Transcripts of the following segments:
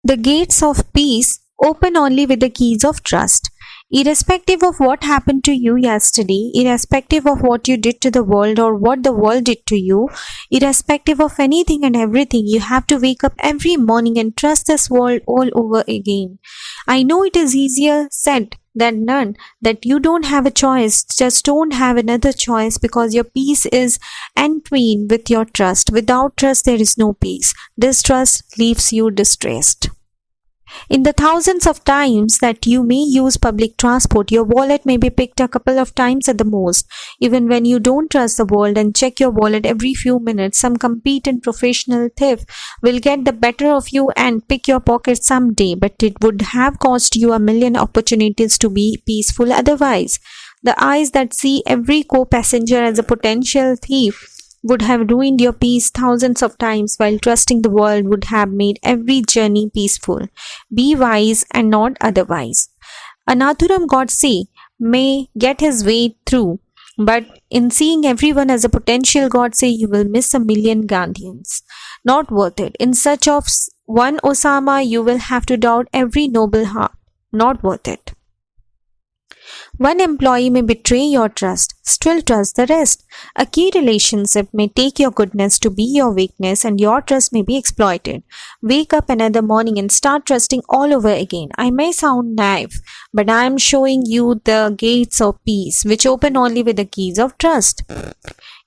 The gates of peace open only with the keys of trust. Irrespective of what happened to you yesterday, irrespective of what you did to the world or what the world did to you, irrespective of anything and everything, you have to wake up every morning and trust this world all over again. I know it is easier said than done, that you don't have a choice, just don't have another choice, because your peace is entwined with your trust. Without trust, there is no peace. Distrust leaves you distressed. In the thousands of times that you may use public transport, your wallet may be picked a couple of times at the most. Even when you don't trust the world and check your wallet every few minutes, some competent professional thief will get the better of you and pick your pocket someday, but it would have cost you a million opportunities to be peaceful otherwise. The eyes that see every co-passenger as a potential thief would have ruined your peace thousands of times, while trusting the world would have made every journey peaceful. Be wise and not otherwise. A Nathuram Godse may get his way through, but in seeing everyone as a potential Godse, you will miss a million Gandhians. Not worth it. In search of one Osama, you will have to doubt every noble heart. Not worth it. One employee may betray your trust, still trust the rest. A key relationship may take your goodness to be your weakness, and your trust may be exploited. Wake up another morning and start trusting all over again. I may sound naive, but I am showing you the gates of peace, which open only with the keys of trust.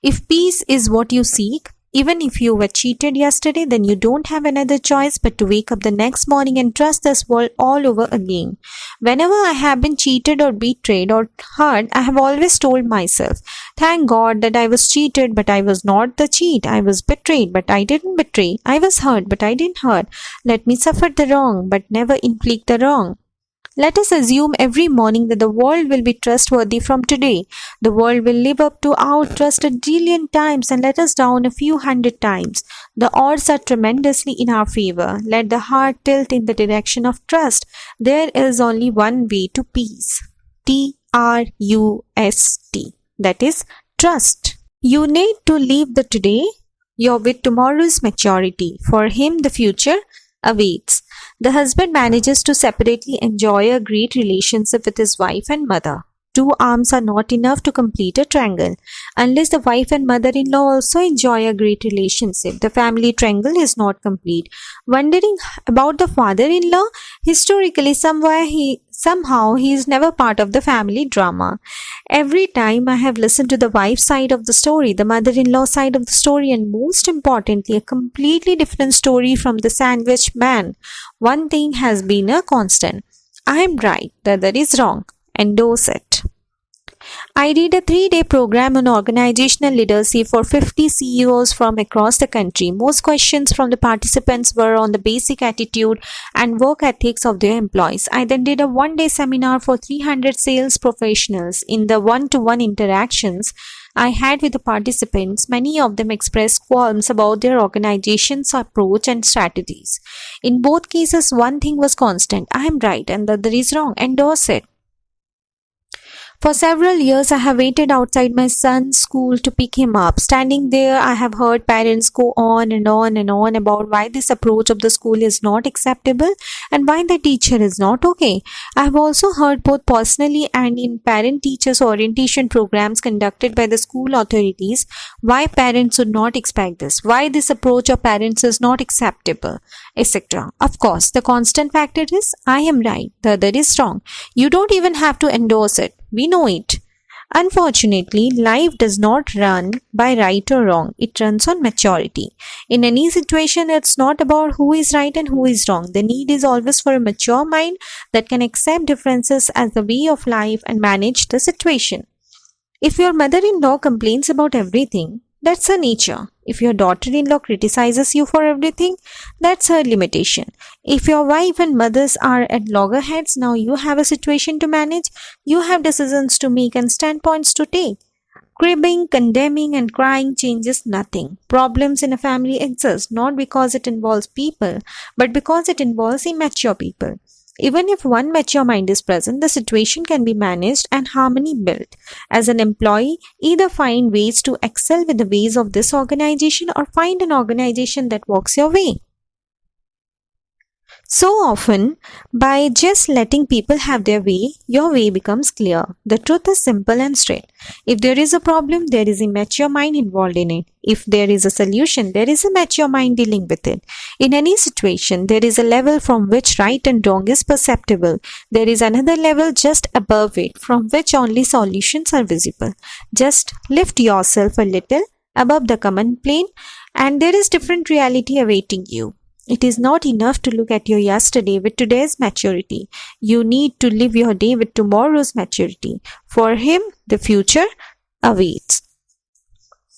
If peace is what you seek, even if you were cheated yesterday, then you don't have another choice but to wake up the next morning and trust this world all over again. Whenever I have been cheated or betrayed or hurt, I have always told myself, thank God that I was cheated, but I was not the cheat. I was betrayed, but I didn't betray. I was hurt, but I didn't hurt. Let me suffer the wrong, but never inflict the wrong. Let us assume every morning that the world will be trustworthy from today. The world will live up to our trust a trillion times and let us down a few hundred times. The odds are tremendously in our favor. Let the heart tilt in the direction of trust. There is only one way to peace. T-R-U-S-T. That is trust. You need to leave the today with tomorrow's maturity. For him, the future awaits. The husband manages to separately enjoy a great relationship with his wife and mother. Two arms are not enough to complete a triangle. Unless the wife and mother-in-law also enjoy a great relationship, the family triangle is not complete. Wondering about the father-in-law? Historically, somehow he is never part of the family drama. Every time I have listened to the wife's side of the story, the mother-in-law side of the story, and most importantly, a completely different story from the sandwich man, one thing has been a constant. I am right, the other is wrong. Endorse it. I did a 3-day program on organizational leadership for 50 CEOs from across the country. Most questions from the participants were on the basic attitude and work ethics of their employees. I then did a 1-day seminar for 300 sales professionals. In the one-to-one interactions I had with the participants, many of them expressed qualms about their organization's approach and strategies. In both cases, one thing was constant. I am right and the other is wrong. Endorse it. For several years, I have waited outside my son's school to pick him up. Standing there, I have heard parents go on and on and on about why this approach of the school is not acceptable and why the teacher is not okay. I have also heard both personally and in parent-teachers orientation programs conducted by the school authorities why parents would not expect this, why this approach of parents is not acceptable, etc. Of course, the constant factor is I am right, the other is wrong. You don't even have to endorse it. We know it. Unfortunately, life does not run by right or wrong. It runs on maturity. In any situation, it's not about who is right and who is wrong. The need is always for a mature mind that can accept differences as the way of life and manage the situation. If your mother-in-law complains about everything, that's her nature. If your daughter-in-law criticizes you for everything, that's her limitation. If your wife and mothers are at loggerheads, now you have a situation to manage, you have decisions to make and standpoints to take. Cribbing, condemning and crying changes nothing. Problems in a family exist not because it involves people, but because it involves immature people. Even if one mature mind is present, the situation can be managed and harmony built. As an employee, either find ways to excel with the ways of this organization or find an organization that walks your way. So often, by just letting people have their way, your way becomes clear. The truth is simple and straight. If there is a problem, there is a mature mind involved in it. If there is a solution, there is a mature mind dealing with it. In any situation, there is a level from which right and wrong is perceptible. There is another level just above it from which only solutions are visible. Just lift yourself a little above the common plane, and there is different reality awaiting you. It is not enough to look at your yesterday with today's maturity. You need to live your day with tomorrow's maturity. For him, the future awaits.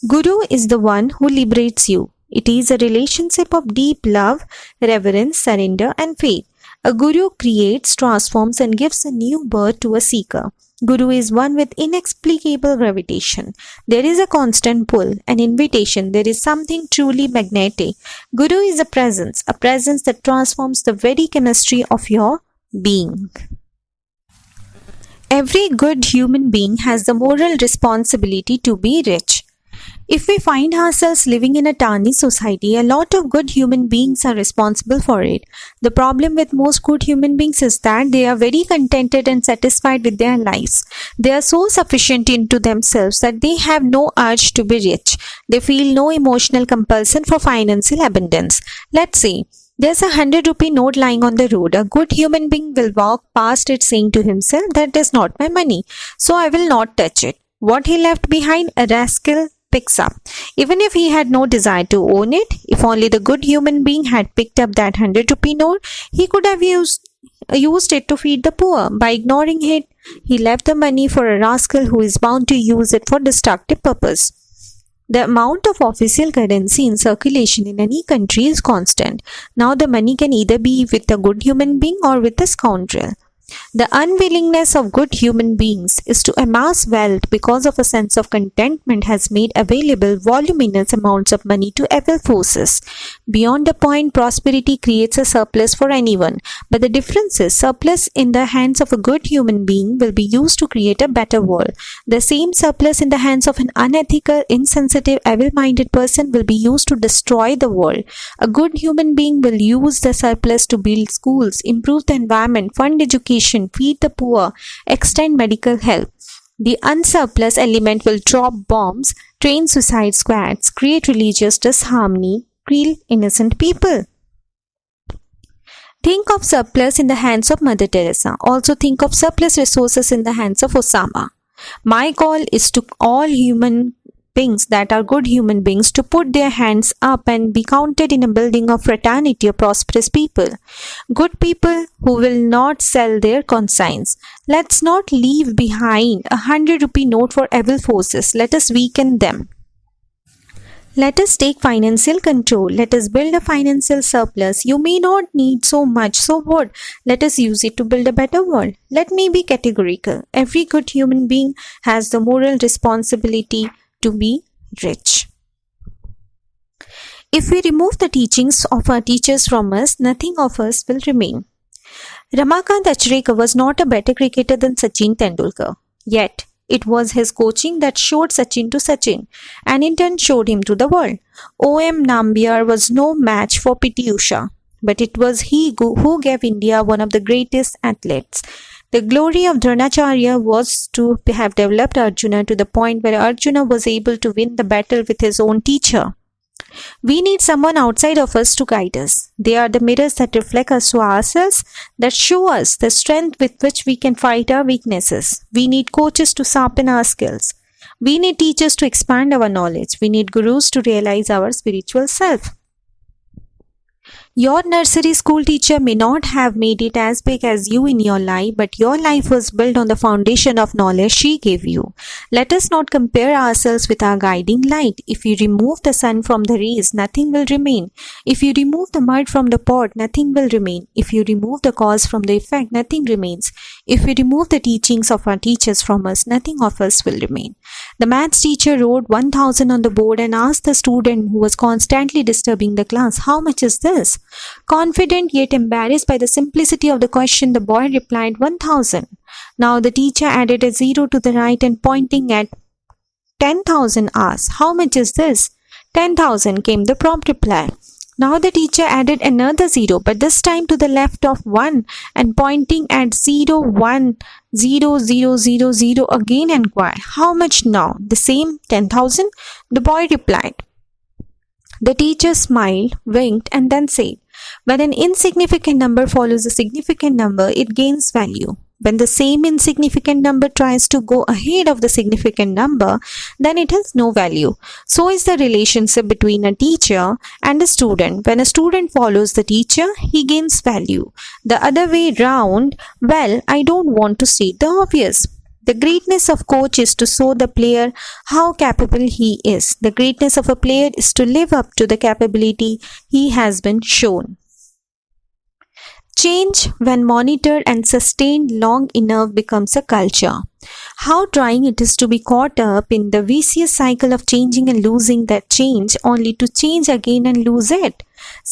Guru is the one who liberates you. It is a relationship of deep love, reverence, surrender, and faith. A guru creates, transforms, and gives a new birth to a seeker. Guru is one with inexplicable gravitation. There is a constant pull, an invitation. There is something truly magnetic. Guru is a presence that transforms the very chemistry of your being. Every good human being has the moral responsibility to be rich. If we find ourselves living in a tarnished society, a lot of good human beings are responsible for it. The problem with most good human beings is that they are very contented and satisfied with their lives. They are so sufficient into themselves that they have no urge to be rich. They feel no emotional compulsion for financial abundance. Let's say there's a 100 rupee note lying on the road. A good human being will walk past it saying to himself, "That is not my money, so I will not touch it." What he left behind, a rascal picks up. Even if he had no desire to own it, if only the good human being had picked up that 100 rupee note, he could have used it to feed the poor. By ignoring it, he left the money for a rascal who is bound to use it for destructive purpose. The amount of official currency in circulation in any country is constant. Now the money can either be with a good human being or with a scoundrel. The unwillingness of good human beings is to amass wealth because of a sense of contentment has made available voluminous amounts of money to evil forces. Beyond a point, prosperity creates a surplus for anyone, but the difference is surplus in the hands of a good human being will be used to create a better world. The same surplus in the hands of an unethical, insensitive, evil-minded person will be used to destroy the world. A good human being will use the surplus to build schools, improve the environment, fund education, feed the poor, extend medical help. The unsurplus element will drop bombs, train suicide squads, create religious disharmony, kill innocent people. Think of surplus in the hands of Mother Teresa. Also think of surplus resources in the hands of Osama. My call is to all human beings that are good human beings to put their hands up and be counted in a building of fraternity of prosperous people. Good people who will not sell their conscience. Let's not leave behind a 100 rupee note for evil forces. Let us weaken them. Let us take financial control. Let us build a financial surplus. You may not need so much, so what? Let us use it to build a better world. Let me be categorical. Every good human being has the moral responsibility to be rich. If we remove the teachings of our teachers from us, nothing of us will remain. Ramakant Achrekar was not a better cricketer than Sachin Tendulkar. Yet, it was his coaching that showed Sachin to Sachin, and in turn showed him to the world. O.M. Nambiar was no match for P.T. Usha, but it was he who gave India one of the greatest athletes. The glory of Dronacharya was to have developed Arjuna to the point where Arjuna was able to win the battle with his own teacher. We need someone outside of us to guide us. They are the mirrors that reflect us to ourselves, that show us the strength with which we can fight our weaknesses. We need coaches to sharpen our skills. We need teachers to expand our knowledge. We need gurus to realize our spiritual self. Your nursery school teacher may not have made it as big as you in your life, but your life was built on the foundation of knowledge she gave you. Let us not compare ourselves with our guiding light. If you remove the sun from the rays, nothing will remain. If you remove the mud from the pot, nothing will remain. If you remove the cause from the effect, nothing remains. If we remove the teachings of our teachers from us, nothing of us will remain. The maths teacher wrote 1000 on the board and asked the student who was constantly disturbing the class, "How much is this?" Confident yet embarrassed by the simplicity of the question, the boy replied 1000. Now the teacher added a 0 to the right and pointing at 10,000 asked, "How much is this?" 10,000 came the prompt reply. Now the teacher added another 0, but this time to the left of 1 and pointing at 0, 1, 0, 0, 0, 0 again inquired, "How much now?" "The same, 10,000. The boy replied. The teacher smiled, winked, and then said, "When an insignificant number follows a significant number, it gains value. When the same insignificant number tries to go ahead of the significant number, then it has no value." So is the relationship between a teacher and a student. When a student follows the teacher, he gains value. The other way round, well, I don't want to state the obvious. The greatness of coach is to show the player how capable he is. The greatness of a player is to live up to the capability he has been shown. Change, when monitored and sustained long enough, becomes a culture. How trying it is to be caught up in the vicious cycle of changing and losing that change, only to change again and lose it.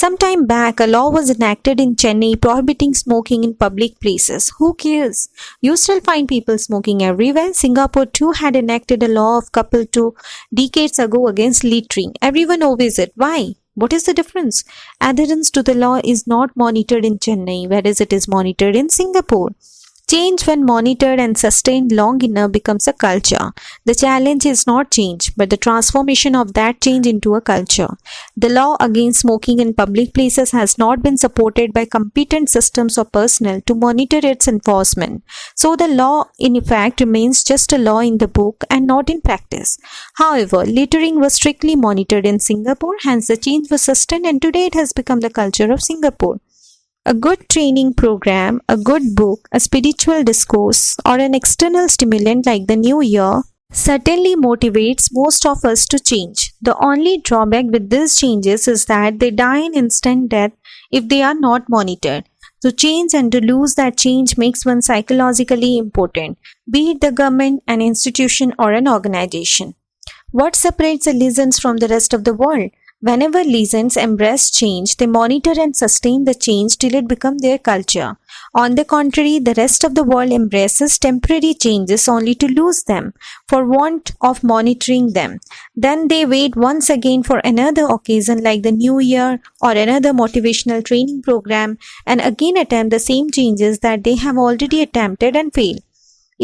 Some time back, a law was enacted in Chennai prohibiting smoking in public places. Who cares? You still find people smoking everywhere. Singapore too had enacted a law of couple 2 decades ago against littering. Everyone obeys it. Why? What is the difference? Adherence to the law is not monitored in Chennai, whereas it is monitored in Singapore. Change, when monitored and sustained long enough, becomes a culture. The challenge is not change, but the transformation of that change into a culture. The law against smoking in public places has not been supported by competent systems or personnel to monitor its enforcement. So the law, in effect, remains just a law in the book and not in practice. However, littering was strictly monitored in Singapore, hence the change was sustained, and today it has become the culture of Singapore. A good training program, a good book, a spiritual discourse, or an external stimulant like the new year certainly motivates most of us to change. The only drawback with these changes is that they die an instant death if they are not monitored. To change and to lose that change makes one psychologically important, be it the government, an institution, or an organization. What separates the legions from the rest of the world? Whenever legions embrace change, they monitor and sustain the change till it becomes their culture. On the contrary, the rest of the world embraces temporary changes only to lose them for want of monitoring them. Then they wait once again for another occasion like the new year or another motivational training program and again attempt the same changes that they have already attempted and failed.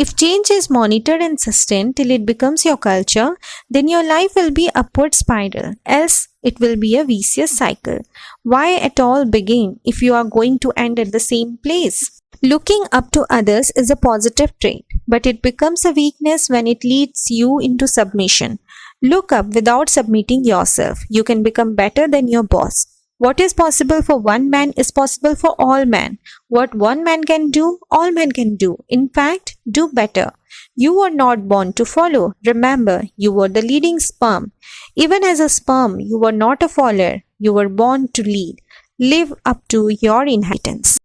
If change is monitored and sustained till it becomes your culture, then your life will be upward spiral, else it will be a vicious cycle. Why at all begin if you are going to end at the same place? Looking up to others is a positive trait, but it becomes a weakness when it leads you into submission. Look up without submitting yourself. You can become better than your boss. What is possible for one man is possible for all men. What one man can do, all men can do. In fact, do better. You were not born to follow. Remember, you were the leading sperm. Even as a sperm, you were not a follower. You were born to lead. Live up to your inheritance.